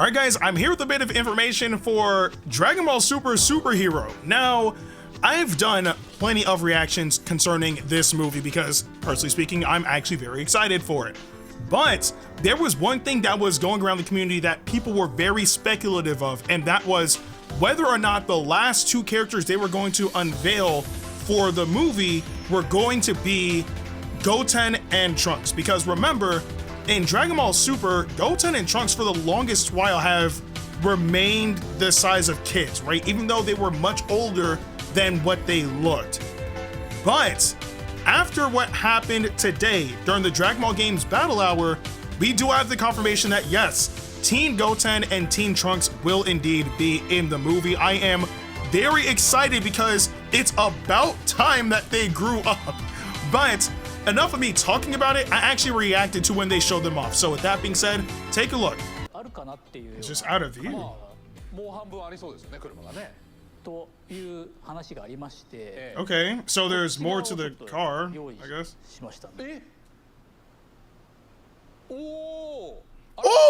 All right, guys, I'm here with a bit of information for Dragon Ball Super Superhero. Now, I've done plenty of reactions concerning this movie because, personally speaking, I'm actually very excited for it. But there was one thing that was going around the community that people were very speculative of, and that was whether or not the last two characters they were going to unveil for the movie were going to be Goten and Trunks. Because remember, in Dragon Ball Super, Goten and Trunks for the longest while have remained the size of kids, right? Even though they were much older than what they looked. But after what happened today during the Dragon Ball Games Battle Hour, we do have the confirmation that yes, Teen Goten and Teen Trunks will indeed be in the movie. I am very excited because it's about time that they grew up. But enough of me talking about it, I actually reacted to when they showed them off. So with that being said, take a look. It's just out of view. Okay, so there's more to the car, I guess. Oh,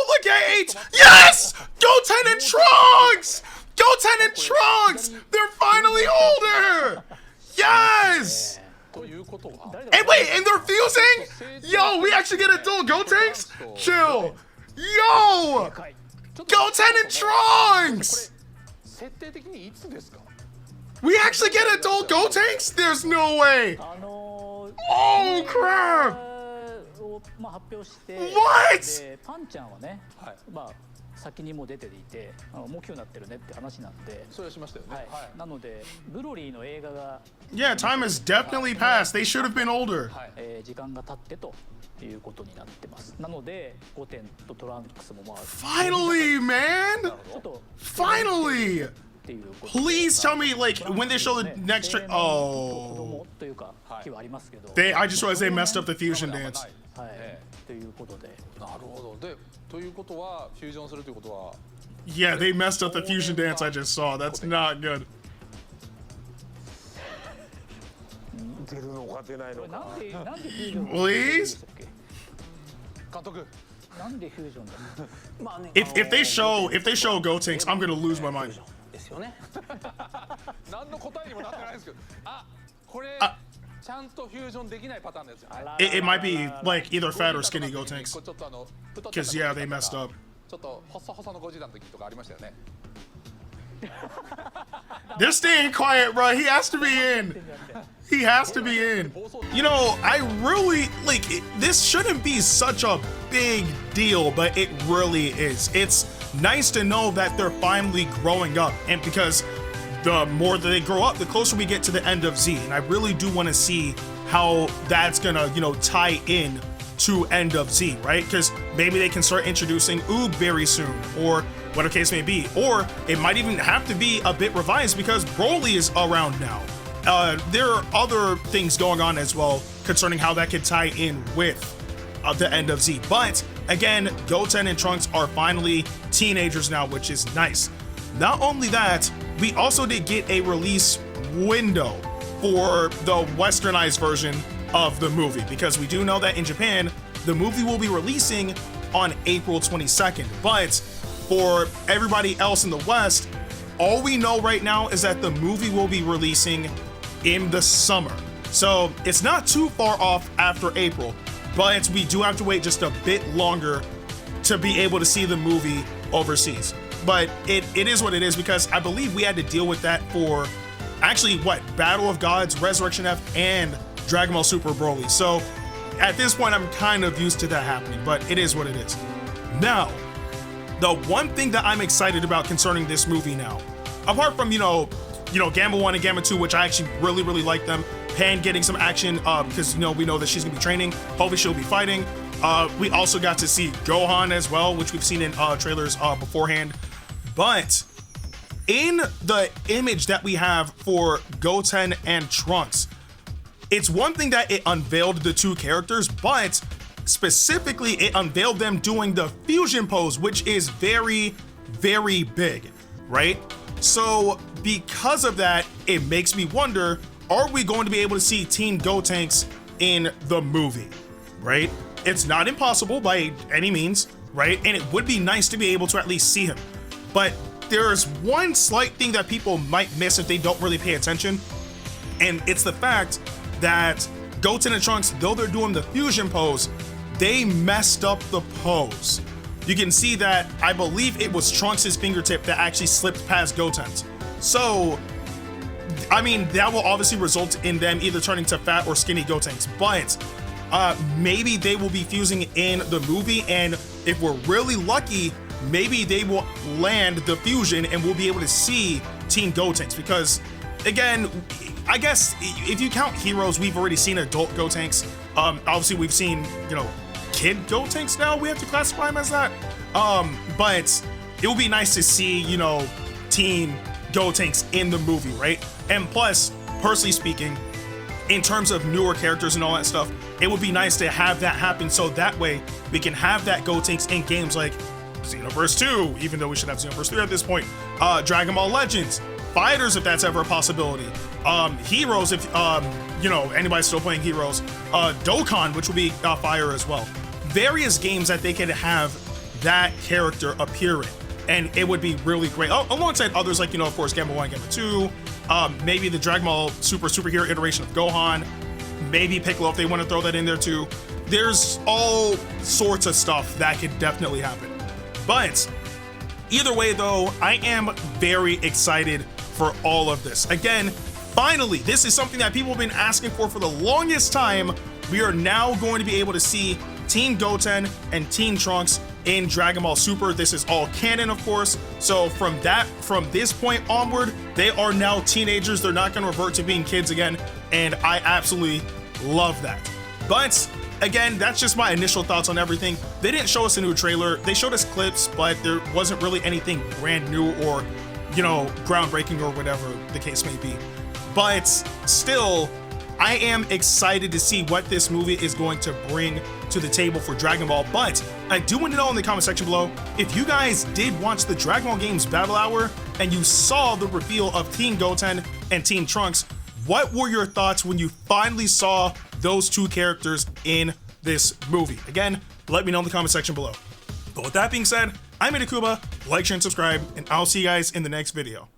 look at 8! Yes! Goten and Trunks! Goten and Trunks! They're finally older! Yes! And wait, and they're fusing? Yo, we actually get adult Gotenks? Chill. Yo! Goten and Trunks! We actually get adult Gotenks? There's no way. Oh, crap! What? 先にも出ていて、もう9になってるねって話なんで。それはしましたよね。はい。なのでブロリーの映画が Yeah, time has definitely passed. They should have been older. 時間が経ってということになってます。なのでゴテンとトランクスもまあ Finally, man! Finally! Please tell me, like, when they show the next trick. Oh. I just realized they messed up the fusion dance. Yeah, they messed up the fusion dance I just saw. That's not good. Please? If they show Gotenks, I'm gonna lose my mind. It might be like either fat or skinny Gotenks. Because yeah, they messed up. They're staying quiet, bro. He has to be in. He has to be in. You know, I really, like, this shouldn't be such a big deal, but it really is. It's nice to know that they're finally growing up, and because the more that they grow up, the closer we get to the end of Z, and I really do want to see how that's gonna, you know, tie in to end of Z, right? Because maybe they can start introducing Oob very soon, or whatever case may be, or it might even have to be a bit revised because Broly is around now. There are other things going on as well concerning how that could tie in with the end of Z. But again, Goten and Trunks are finally teenagers now, which is nice. Not only that, we also did get a release window for the westernized version of the movie, because we do know that in Japan, the movie will be releasing on April 22nd. But for everybody else in the West, all we know right now is that the movie will be releasing in the summer. So it's not too far off after April, but we do have to wait just a bit longer to be able to see the movie overseas. But it is what it is, because I believe we had to deal with that for actually what, Battle of Gods, Resurrection F, and Dragon Ball Super Broly. So at this point, I'm kind of used to that happening, but it is what it is. Now, the one thing that I'm excited about concerning this movie now, apart from, you know, Gamma 1 and Gamma 2, which I actually really, really like them, Pan getting some action, because, you know, we know that she's gonna be training, hopefully she'll be fighting. We also got to see Gohan as well, which we've seen in trailers beforehand. But in the image that we have for Goten and Trunks, it's one thing that it unveiled the two characters, but specifically it unveiled them doing the fusion pose, which is very, very big, right? So because of that, it makes me wonder, are we going to be able to see Teen Gotenks in the movie, right? It's not impossible by any means, right? And it would be nice to be able to at least see him. But there's one slight thing that people might miss if they don't really pay attention, and it's the fact that Goten and Trunks, though they're doing the fusion pose, they messed up the pose. You can see that I believe it was Trunks' fingertip that actually slipped past Goten's. So, I mean, that will obviously result in them either turning to fat or skinny Gotenks, but maybe they will be fusing in the movie, and if we're really lucky, maybe they will land the fusion and we'll be able to see Team Gotenks, because again, I guess if you count heroes, we've already seen adult Gotenks. Obviously we've seen, you know, kid Gotenks now, we have to classify them as that. But it would be nice to see, you know, Team Gotenks in the movie, right? And plus, personally speaking, in terms of newer characters and all that stuff, it would be nice to have that happen, so that way we can have that Gotenks in games like Xenoverse 2, even though we should have Xenoverse 3 at this point, Dragon Ball Legends, Fighters if that's ever a possibility, Heroes if, you know, anybody's still playing Heroes, Dokkan, which will be fire as well. Various games that they could have that character appear in, and it would be really great, alongside others like, you know, of course, Gamma 1, Gamma 2, maybe the Dragon Ball superhero iteration of Gohan, maybe Piccolo if they want to throw that in there too. There's all sorts of stuff that could definitely happen. But either way though, I am very excited for all of this. Again, finally, this is something that people have been asking for the longest time. We are now going to be able to see Team Goten and Team Trunks in Dragon Ball Super. This is all canon, of course. So from this point onward, they are now teenagers. They're not going to revert to being kids again. And I absolutely love that. But again, that's just my initial thoughts on everything. They didn't show us a new trailer. They showed us clips, but there wasn't really anything brand new or, you know, groundbreaking or whatever the case may be. But still, I am excited to see what this movie is going to bring to the table for Dragon Ball. But I do want to know in the comment section below, if you guys did watch the Dragon Ball Games Battle Hour and you saw the reveal of Team Goten and Team Trunks, what were your thoughts when you finally saw those two characters in this movie? Again, let me know in the comment section below. But with that being said, I'm Ndukauba, like, share, and subscribe, and I'll see you guys in the next video.